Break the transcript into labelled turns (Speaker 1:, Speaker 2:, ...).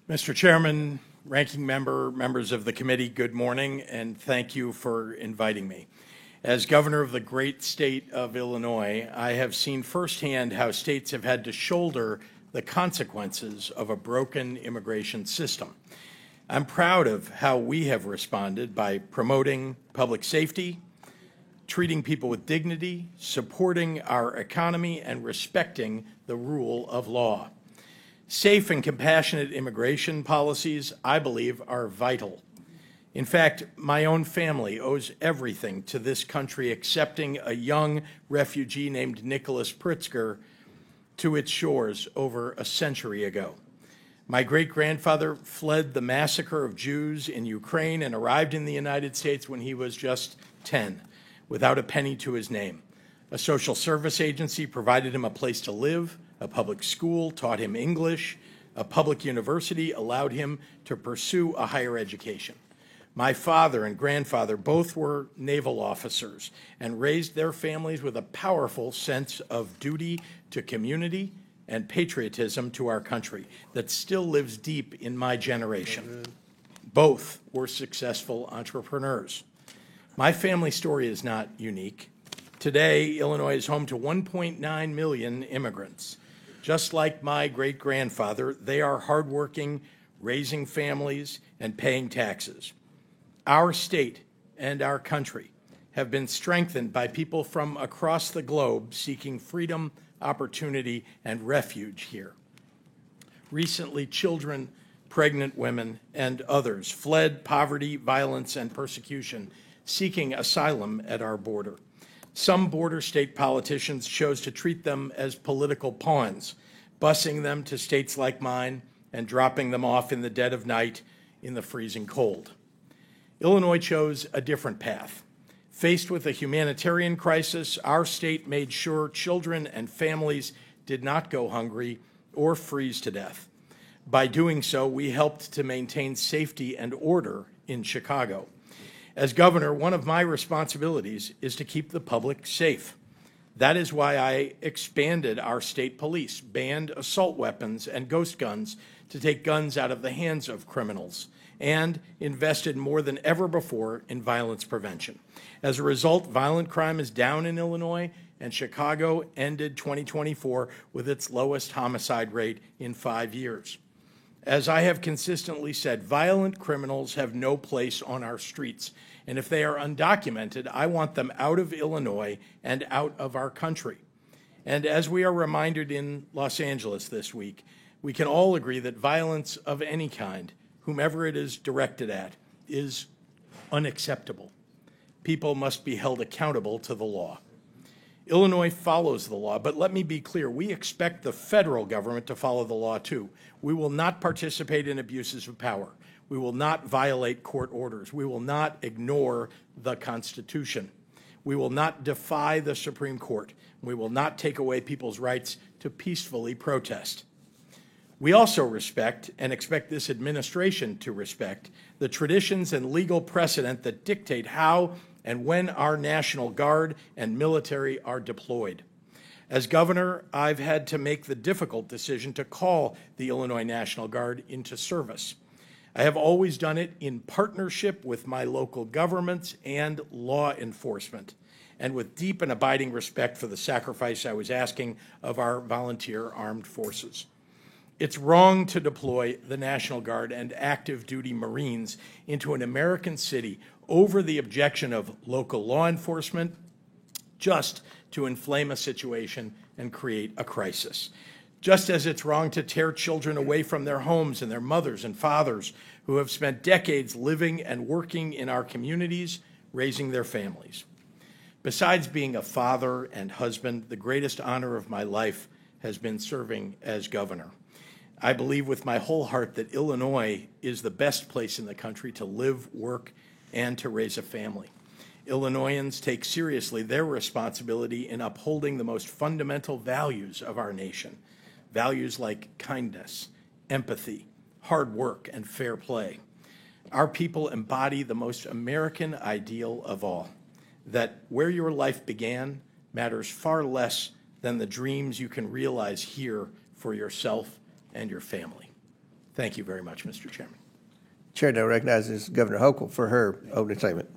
Speaker 1: Mr. Chairman, Ranking Member, members of the committee, good morning, and thank you for inviting me. As governor of the great state of Illinois, I have seen firsthand how states have had to shoulder the consequences of a broken immigration system. I'm proud of how we have responded by promoting public safety, treating people with dignity, supporting our economy, and respecting the rule of law. Safe and compassionate immigration policies, I believe, are vital. In fact, my own family owes everything to this country accepting a young refugee named Nicholas Pritzker to its shores over a century ago. My great-grandfather fled the massacre of Jews in Ukraine and arrived in the United States when he was just 10, without a penny to his name. A social service agency provided him a place to live. A public school taught him English. A public university allowed him to pursue a higher education. My father and grandfather both were naval officers and raised their families with a powerful sense of duty to community and patriotism to our country that still lives deep in my generation. Both were successful entrepreneurs. My family story is not unique. Today, Illinois is home to 1.9 million immigrants. Just like my great-grandfather, they are hardworking, raising families, and paying taxes. Our state and our country have been strengthened by people from across the globe seeking freedom, opportunity, and refuge here. Recently, children, pregnant women, and others fled poverty, violence, and persecution, seeking asylum at our border. Some border state politicians chose to treat them as political pawns, busing them to states like mine and dropping them off in the dead of night in the freezing cold. Illinois chose a different path. Faced with a humanitarian crisis, our state made sure children and families did not go hungry or freeze to death. By doing so, we helped to maintain safety and order in Chicago. As governor, one of my responsibilities is to keep the public safe. That is why I expanded our state police, banned assault weapons and ghost guns to take guns out of the hands of criminals, and invested more than ever before in violence prevention. As a result, violent crime is down in Illinois, and Chicago ended 2024 with its lowest homicide rate in 5 years. As I have consistently said, violent criminals have no place on our streets, and if they are undocumented, I want them out of Illinois and out of our country. And as we are reminded in Los Angeles this week, we can all agree that violence of any kind, whomever it is directed at, is unacceptable. People must be held accountable to the law. Illinois follows the law, but let me be clear, we expect the federal government to follow the law too. We will not participate in abuses of power. We will not violate court orders. We will not ignore the Constitution. We will not defy the Supreme Court. We will not take away people's rights to peacefully protest. We also respect, and expect this administration to respect, the traditions and legal precedent that dictate how and when our National Guard and military are deployed. As governor, I've had to make the difficult decision to call the Illinois National Guard into service. I have always done it in partnership with my local governments and law enforcement, and with deep and abiding respect for the sacrifice I was asking of our volunteer armed forces. It's wrong to deploy the National Guard and active duty Marines into an American city over the objection of local law enforcement just to inflame a situation and create a crisis. Just as it's wrong to tear children away from their homes and their mothers and fathers who have spent decades living and working in our communities, raising their families. Besides being a father and husband, the greatest honor of my life has been serving as governor. I believe with my whole heart that Illinois is the best place in the country to live, work, and to raise a family. Illinoisans take seriously their responsibility in upholding the most fundamental values of our nation, values like kindness, empathy, hard work, and fair play. Our people embody the most American ideal of all, that where your life began matters far less than the dreams you can realize here for yourself and your family. Thank you very much, Mr. Chairman.
Speaker 2: Chair now recognizes Governor Hochul for her opening statement.